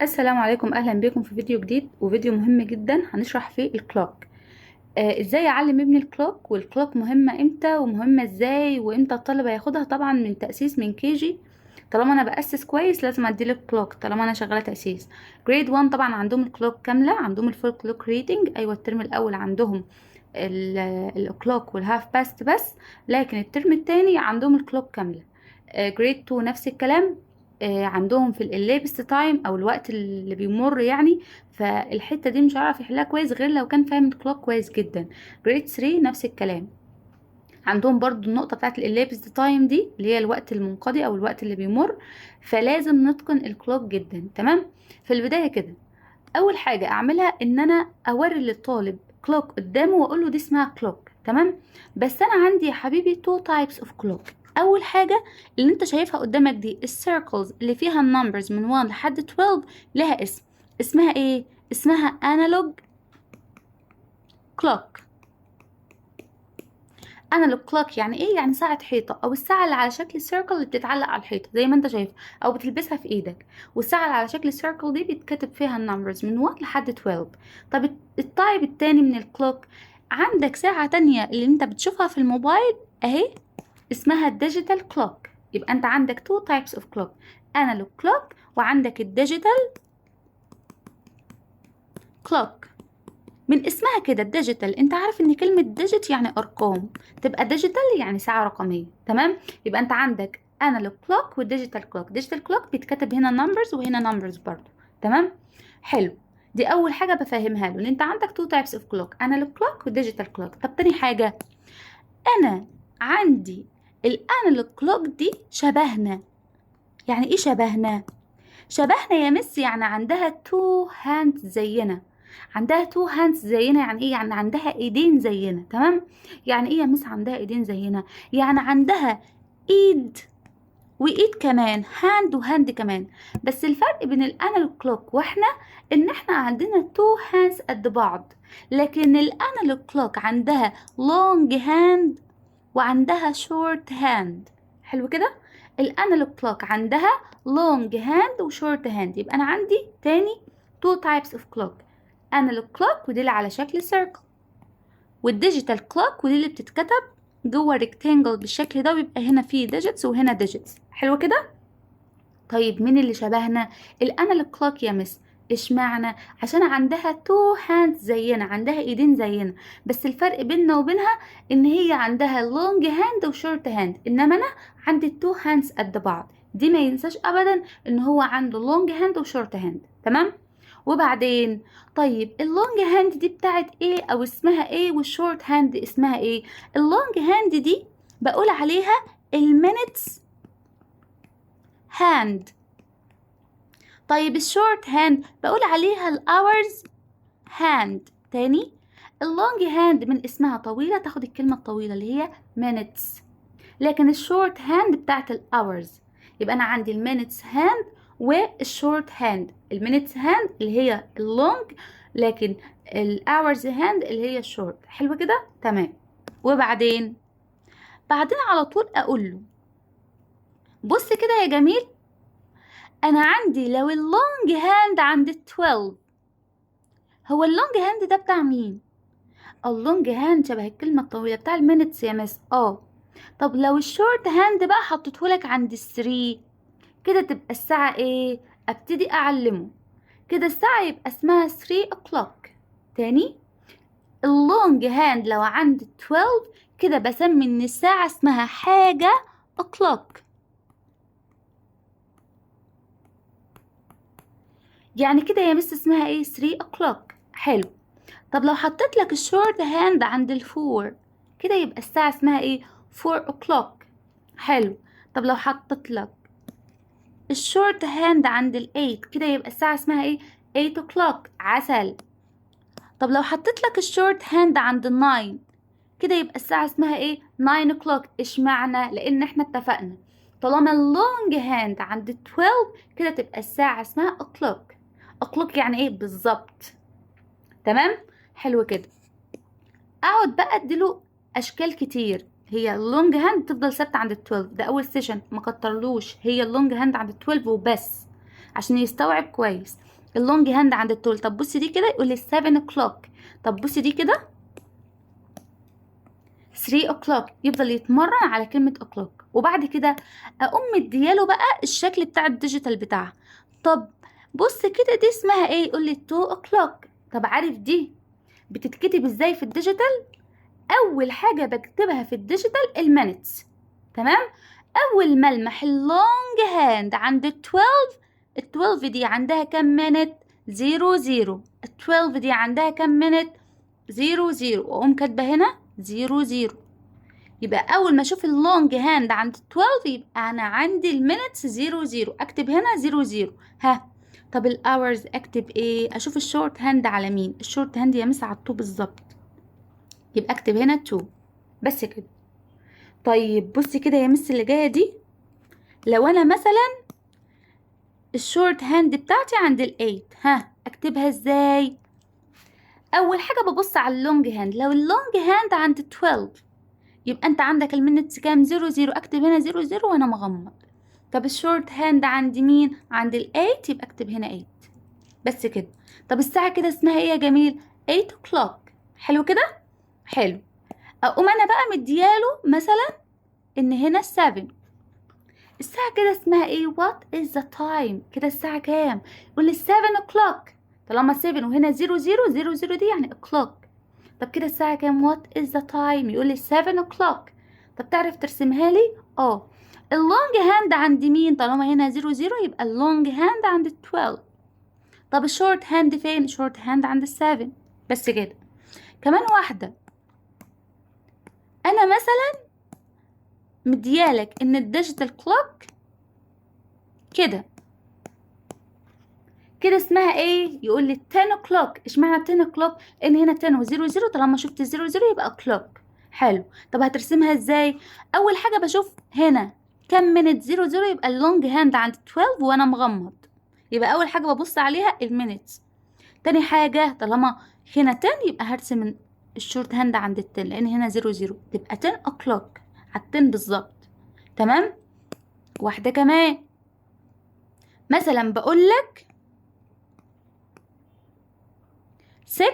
السلام عليكم، اهلا بكم في فيديو جديد وفيديو مهم جدا هنشرح فيه الكلوك. ازاي اعلم ابني الكلوك، والكلوك مهمة امتى ومهمة ازاي، وامتى الطالب هياخدها. طبعا من تأسيس من كيجي. طالما انا بأسس كويس لازم اديله الكلوك طالما انا شغالة تأسيس. جريد 1 طبعا عندهم الكلوك كاملة، عندهم الفول كلوك ريدنج. ايوه الترم الاول عندهم الكلوك والهاف باست بس، لكن الترم التاني عندهم الكلوك كاملة. جريد 2 نفس الكلام. عندهم في الليبس تايم او الوقت اللي بيمر يعني. فالحته دي مش هعرف يحلها كويس غير لو كان فاهم الكلوك كويس جدا. جريد 3 نفس الكلام. عندهم برضو النقطه بتاعت الليبس تايم دي اللي هي الوقت المنقضي او الوقت اللي بيمر. فلازم نتقن الكلوك جدا. تمام. في البدايه كده اول حاجه اعملها ان انا اوري للطالب كلوك قدامه واقول له دي اسمها كلوك. تمام. بس انا عندي يا حبيبي تو تايبس اوف كلوك. اول حاجه اللي انت شايفها قدامك دي السيركلز اللي فيها النمبرز من 1 لحد 12 لها اسم. اسمها ايه؟ اسمها انالوج كلوك. انالوج كلوك يعني ايه؟ يعني ساعه حيطه، او الساعه اللي على شكل سيركل اللي بتتعلق على الحيطه زي ما انت شايف، او بتلبسها في ايدك. والساعه اللي على شكل السيركل دي بيتكتب فيها النمبرز من 1 لحد 12. طب التايب التاني من الكلوك، عندك ساعه تانية اللي انت بتشوفها في الموبايل اهي، اسمها الديجيتال كلوك. يبقى انت عندك تو تايبس اوف كلوك، انالوج كلوك وعندك الديجيتال كلوك. من اسمها كده الديجيتال، انت عارف ان كلمة ديجيت يعني ارقام، تبقى ديجيتال يعني ساعة رقمية. تمام. يبقى انت عندك انالوج كلوك والديجيتال كلوك. ديجيتال كلوك بيتكتب هنا نمبرز وهنا نمبرز برضو. تمام. حلو. دي اول حاجة بفهمها له، ان انت عندك تو تايبس اوف كلوك، انالوج كلوك وديجيتال كلوك. طب تاني حاجة، انا عندي الانالوج كلوك دي شبهنا. يعني ايه شبهنا؟ شبهنا يا مس يعني عندها تو هاندز زينا. عندها تو هاندز زينا يعني ايه؟ يعني عندها ايدين زينا. تمام. يعني ايه يا مس عندها ايدين زينا؟ يعني عندها ايد وايد كمان، هاند وهاند كمان. بس الفرق بين الانالوج كلوك واحنا ان احنا عندنا تو هاندز قد بعض، لكن الانالوج كلوك عندها لونج هاند وعندها شورت هاند. حلو كده. الانالوج كلوك عندها لونج هاند وشورت هاند. يبقى انا عندي تاني تو تايبس اوف كلوك، انالوج كلوك ودي اللي على شكل سيركل، والديجيتال كلوك ودي اللي بتتكتب جوه ريكتانجل بالشكل ده، ويبقى هنا فيه ديجيتس وهنا ديجيتس. حلو كده. طيب مين اللي شبهنا؟ الانالوج كلوك يا مس. اشمعنى؟ عشان عندها تو هاندز زينا، عندها ايدين زينا، بس الفرق بيننا وبينها ان هي عندها لونج هاند وشورت هاند، انما انا عندي التو هاندز قد بعض. دي ما ينساش ابدا ان هو عنده لونج هاند وشورت هاند. تمام. وبعدين طيب اللونج هاند دي بتاعت ايه او اسمها ايه، والشورت هاند اسمها ايه؟ اللونج هاند دي بقول عليها المينتس هاند. طيب الشورت هاند بقول عليها الاورز هاند. تاني، اللونج هاند من اسمها طويلة تاخد الكلمة الطويلة اللي هي minutes، لكن الشورت هاند بتاعت الاورز. يبقى انا عندي المينتس هاند والشورت هاند. المينتس هاند اللي هي اللونج، لكن الاورز هاند اللي هي الشورت. حلو كده. تمام. وبعدين على طول اقول له بص كده يا جميل، انا عندي لو اللونج هاند عند 12، هو اللونج هاند ده بتاع مين؟ اللونج هاند شبه الكلمة الطويلة بتاع المينتس يا مس. طب لو الشورت هاند بقى حطيتهولك عند 3، كده تبقى الساعة ايه؟ ابتدي اعلمه كده الساعة يبقى اسمها 3 o'clock. تاني، اللونج هاند لو عند 12 كده بسمي ان الساعة اسمها حاجة o'clock. يعني كده يا مس اسمها ايه؟ 3 o'clock. حلو. طب لو حطيت لك الشورت هاند عند الفور، كده يبقى الساعة اسمها ايه؟ 4 o'clock. حلو. طب لو حطيت لك الشورت هاند عند الايت، كده يبقى الساعة اسمها ايه؟ 8 o'clock. عسل. طب لو حطيت لك الشورت هاند عند الناين، كده يبقى الساعة اسمها ايه؟ 9 o'clock. اشمعنى؟ لان احنا اتفقنا طالما اللونج هاند عند 12 كده تبقى الساعة اسمها o'clock. o'clock يعني ايه بالظبط؟ تمام. حلو كده. اقعد بقى اديله اشكال كتير. هي اللونج هاند تفضل ثابته عند ال 12، ده اول سيشن ما كترلوش، هي اللونج هاند عند ال 12 وبس عشان يستوعب كويس. اللونج هاند عند التول. طب بصي دي كده يقول لي 7 o'clock. طب بصي دي كده 3 o'clock. يفضل يتمرن على كلمة o'clock. وبعد كده اقوم مدياله بقى الشكل بتاع الديجيتال بتاعها. طب بص كده دي اسمها ايه؟ يقول لي 2 o'clock. طب عارف دي بتتكتب ازاي في الديجيتال؟ اول حاجة بكتبها في الديجيتال المينتس. تمام. اول ما المح اللونج هاند عند ال 12 دي عندها كام مينت؟ 0 12 دي عندها كام مينت؟ 0 واقوم كاتبه هنا 0. يبقى اول ما اشوف اللونج هاند عند 12 يبقى انا عندي المينتس 0. اكتب هنا 0. ها طب الاورز اكتب ايه؟ اشوف الشورت هاند على مين؟ الشورت هاند يمس على 2 بالظبط، يبقى اكتب هنا 2 بس كده. طيب بصي كده يا مس اللي جايه دي، لو انا مثلا الشورت هاند بتاعتي عند ال8 ها اكتبها ازاي؟ اول حاجه ببص على اللونج هاند. لو اللونج هاند عند 12 يبقى انت عندك المينتس كام؟ 0. اكتب هنا 0 وانا مغمض. طب الشورت هاند عند مين؟ عند ال8 يبقى اكتب هنا 8 بس كده. طب الساعه كده اسمها ايه يا جميل؟ 8 o'clock. حلو كده؟ حلو. اقوم انا بقى مدياله مثلا ان هنا 7. الساعة كده اسمها ايه؟ what is the time. كده الساعة كام؟ يقول لي 7 o'clock. طالما 7 وهنا 0 دي يعني o'clock. طب كده الساعة كام؟ what is the time. يقول لي 7 o'clock. طب تعرف ترسمها لي؟ اللونج هاند عند مين؟ طالما هنا 0 يبقى اللونج هاند عند 12. طب الشورت هاند فين؟ الشورت هاند عند 7 بس كده. كمان واحدة، انا مثلا مديالك ان الديجيتال كلوك كده اسمها ايه؟ يقول لي 10 o'clock. اشمعنى 10 o'clock؟ ان هنا 10 و0 طالما شفت 0 يبقى o'clock. حلو. طب هترسمها ازاي؟ اول حاجه بشوف هنا كم منت 0 يبقى اللونج هاند عند 12 وانا مغمض، يبقى اول حاجه ببص عليها المينتس. تاني حاجه طالما هنا 10 يبقى هرسم الشورت هاند عند ال 10 لان هنا 0 تبقى 10 o'clock على 10 بالظبط. تمام. واحده كمان مثلا بقول لك 6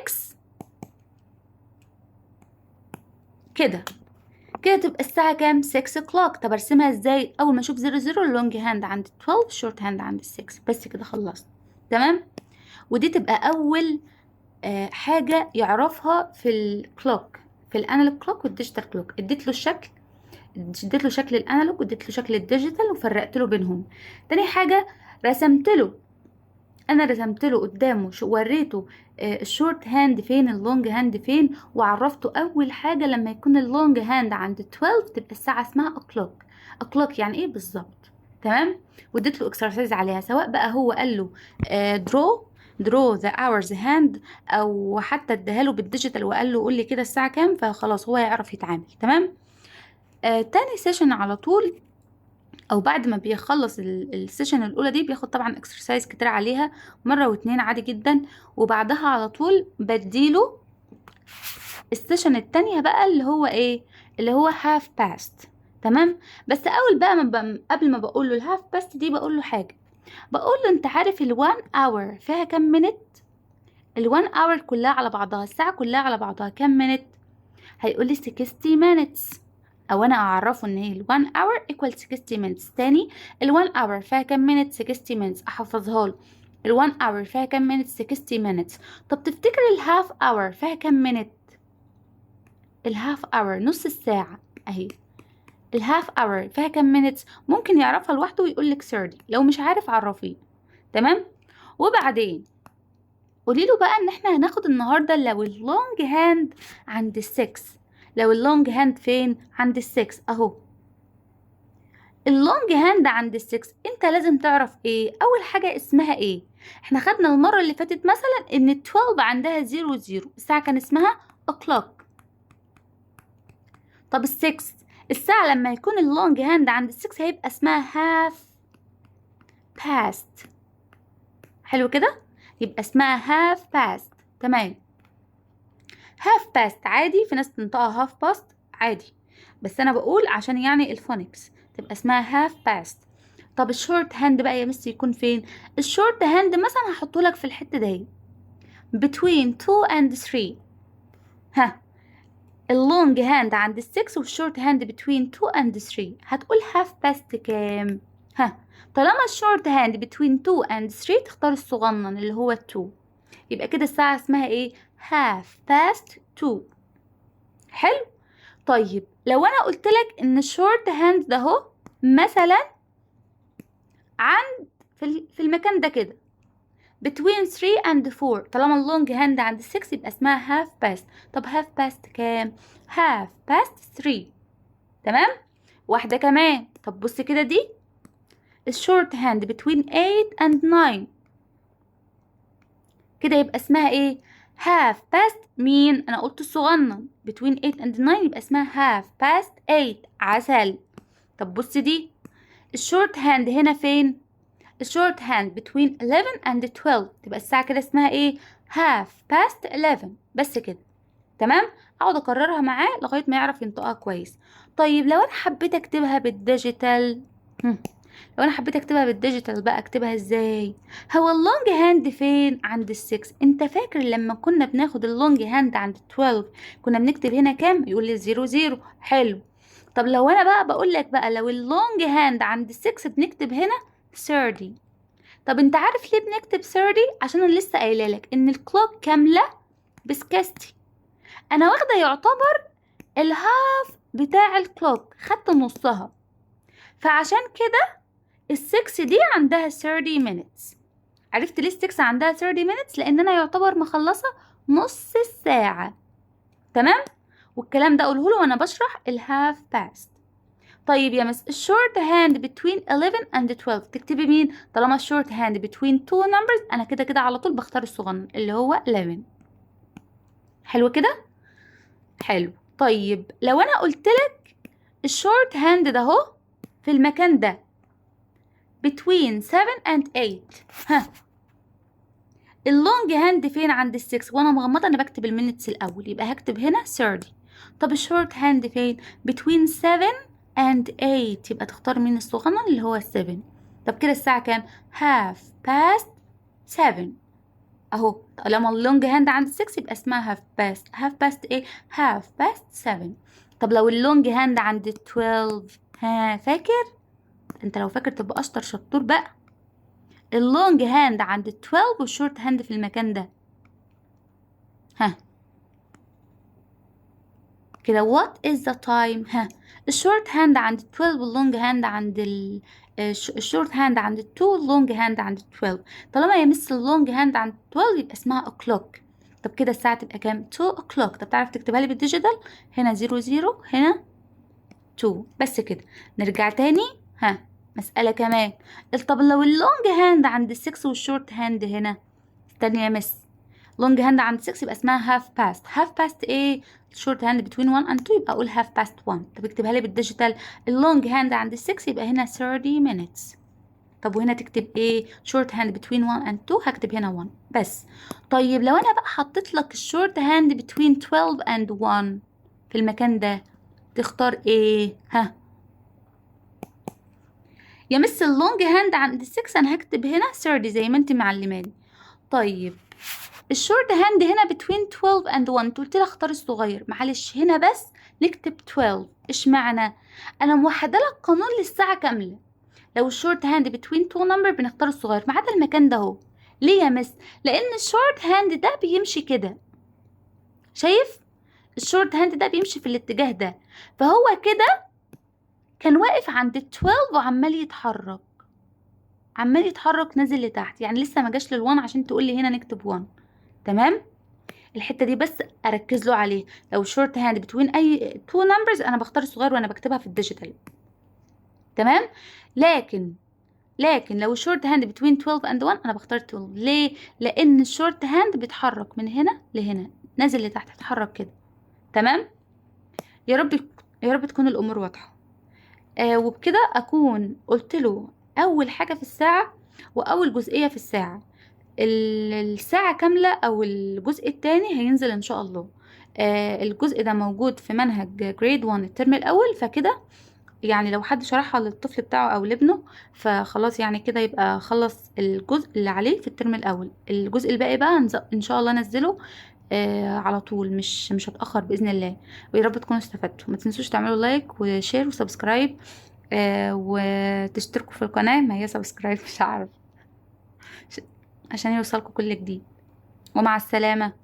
كده تبقى الساعة كام؟ 6 o'clock. طب ارسمها ازاي؟ اول ما اشوف 0 اللونج هاند عند 12 شورت هاند عند 6 بس كده خلصت. تمام. ودي تبقى اول حاجة يعرفها في الكلوك، في الانالوج كلوك والديجيتال كلوك. اديت له شكل الانالوج واديت له شكل الديجيتال وفرقت له بينهم. تاني حاجة رسمت له قدامه وريته الشورت هاند فين اللونج هاند فين، وعرفته اول حاجه لما يكون اللونج هاند عند 12 تبقى الساعه اسمها o'clock يعني ايه بالظبط. تمام. واديت له اكسرسايز عليها، سواء بقى هو قال له draw the hours hand او حتى اداها له بالديجيتال وقال له قول لي كده الساعه كام، فخلاص هو يعرف يتعامل. تمام. تاني سيشن على طول او بعد ما بيخلص السيشن الاولى دي بياخد طبعا اكسرسايز كتير عليها مره واتنين عادي جدا، وبعدها على طول بديله السيشن التانية بقى اللي هو ايه؟ اللي هو half past. تمام. بس اول بقى قبل ما بقول له الهاف باست دي بقول له حاجه. بقول له انت عارف ال1 hour فيها كام منت؟ ال1 hour كلها على بعضها، الساعه كلها على بعضها كام منت؟ هيقول لي 60 minutes. او انا اعرفه ان هي ال1 hour equal 60 minutes. تاني ال1 hour فيها كام minutes؟ 60 minutes. احفظها له. ال1 hour فيها كام minutes؟ 60 minutes. طب تفتكر الهاف hour فيها كام minute؟ الهاف hour نص الساعة اهي. الهاف hour فيها كام minutes؟ ممكن يعرفها لوحده ويقول لك 30. لو مش عارف عرفيه. تمام. وبعدين قولي له بقى ان احنا هناخد النهارده لو اللونج هاند عند 6. لو اللونج هاند فين؟ عند 6 اهو. اللونج هاند عند 6 انت لازم تعرف ايه؟ اول حاجه اسمها ايه؟ احنا خدنا المره اللي فاتت مثلا ان 12 عندها 0 الساعه كان اسمها o'clock. طب ال6 الساعه لما يكون اللونج هاند عند 6 هيبقى اسمها half past. حلو كده. يبقى اسمها half past. تمام. half past عادي، في ناس تنطقها half past عادي، بس انا بقول عشان يعني الفونكس تبقى اسمها half past. طب الشورت هاند بقى يا مس يكون فين؟ الشورت هاند مثلا هحطه لك في الحتة دي between 2 and 3. ها، اللونج هاند عند ال6 والشورت هاند between 2 and 3. هتقول half past كام؟ ها، طالما الشورت هاند between 2 and 3 تختار الصغنن اللي هو 2. يبقى كده الساعة اسمها ايه؟ half past 2. حلو. طيب لو انا قلت لك ان الشورت هاند ده اهو مثلا عند في المكان ده كده between 3 and 4، طالما اللونج هاند عند 6 يبقى اسمها half past. طب half past كام؟ half past 3. تمام. واحدة كمان. طب بص كده دي الشورت هاند between 8 and 9، كده يبقى اسمها ايه؟ half past مين؟ انا قلت الصغنن between 8 and 9 يبقى اسمها half past 8. عسل. طب بص دي الشورت هاند هنا فين؟ الشورت هاند between 11 and 12، تبقى الساعة كده اسمها ايه؟ half past 11. بس كده. تمام. اقعد اكررها معاه لغاية ما يعرف ينطقها كويس. طيب لو انا حبيت اكتبها بالديجيتال، لو انا حبيت اكتبها بالديجيتال بقى اكتبها ازاي؟ هو اللونج هاند فين؟ عند ال6. انت فاكر لما كنا بناخد اللونج هاند عند 12 كنا بنكتب هنا كام؟ يقول لي 0 0. حلو. طب لو انا بقى بقول لك بقى لو اللونج هاند عند ال6 بنكتب هنا 30. طب انت عارف ليه بنكتب 30؟ عشان انا لسه قايله لك ان الكلوك كامله بسكاستي، انا واخده يعتبر الهاف بتاع الكلوك، خدت نصها، فعشان كده ال6 دي عندها 30 minutes. عرفت ليه ال6 عندها 30 minutes؟ لان انا يعتبر مخلصه نص الساعه. تمام. والكلام ده اقوله له وانا بشرح الهاف باست. طيب يا مس الشورت هاند between 11 and 12 تكتبي مين؟ طالما الشورت هاند between two numbers انا كده كده على طول بختار الصغنن اللي هو 11. حلو كده؟ حلو. طيب لو انا قلت لك الشورت هاند ده اهو في المكان ده between 7 and 8، ها، اللونج هاند فين؟ عند ال6 وانا مغمضه انا بكتب المينتس الاول يبقى هكتب هنا 30. طب الشورت هاند فين؟ between 7 and 8 يبقى تختار مين الصغنن اللي هو 7. طب كده الساعه كام؟ half past 7 اهو. طالما اللونج هاند عند 6 يبقى اسمها half past. half past ايه؟ half past 7. طب لو اللونج هاند عند 12، ها فاكر؟ انت لو فاكر تبقى اشطر شطور بقى. اللونج هاند عند 12 والشورت هاند في المكان ده، ها كده what is the time؟ ها، الشورت هاند عند 12 واللونج هاند عند الشورت هاند عند 2 واللونج هاند عند 12. طالما يا مس اللونج هاند عند 12 يبقى اسمها o'clock. طب كده الساعة تبقى كام؟ 2 o'clock. طب تعرف تكتبها لي بالديجيتال؟ هنا 0 0 هنا 2. بس كده. نرجع تاني. ها، مسألة كمان. طب لو اللونج هاند عند 6 والشورت هاند هنا، استني يا مس، لونج هاند عند 6 يبقى اسمها half past. half past ايه؟ short hand between 1 and 2 يبقى اقول half past 1. طب اكتبها لي بالديجيتال. اللونج هاند عند 6 يبقى هنا 30 minutes. طب وهنا تكتب ايه؟ short hand between 1 and 2 هكتب هنا 1 بس. طيب لو انا بقى حطيت لك الشورت هاند between 12 and 1 في المكان ده تختار ايه؟ ها يا مس اللونج هاند عند 6 انا هكتب هنا 30 زي ما انت معلماني. طيب الشورت هاند هنا between 12 and 1 قلت لي اختار الصغير، معلش هنا بس نكتب 12. اشمعنى؟ انا موحده لك قانون للساعه كامله. لو الشورت هاند between two number بنختار الصغير ما عدا المكان ده اهو. ليه يا مس؟ لان الشورت هاند ده بيمشي كده، شايف؟ الشورت هاند ده بيمشي في الاتجاه ده، فهو كده كان واقف عند 12 وعمال يتحرك، عمال يتحرك نازل لتحت، يعني لسه ما جاش لل1 عشان تقول لي هنا نكتب 1. تمام. الحته دي بس اركز له عليه. لو شورت هاند بتوين اي تو نمبرز انا بختار الصغير وانا بكتبها في الديجيتال. تمام. لكن لو الشورت هاند بتوين 12 اند 1 انا بختار 12. ليه؟ لان الشورت هاند بيتحرك من هنا لهنا، نازل لتحت، اتحرك كده. تمام. يا رب يا رب تكون الامور واضحه. وبكده اكون قلت له اول حاجه في الساعه واول جزئيه في الساعه. الساعة كاملة أو الجزء التاني هينزل إن شاء الله. الجزء ده موجود في منهج جريد 1 الترم الأول، فكده يعني لو حد شرحها للطفل بتاعه او لابنه فخلاص يعني كده يبقى خلص الجزء اللي عليه في الترم الاول. الجزء الباقي بقى ان شاء الله انزله على طول، مش هتأخر بإذن الله. ويا رب تكونوا استفدتوا. ما تنسوش تعملوا لايك وشير وسبسكرايب، وتشتركوا في القناة، ما هي سبسكرايب مش عارف، عشان يوصلكوا كل جديد. ومع السلامة.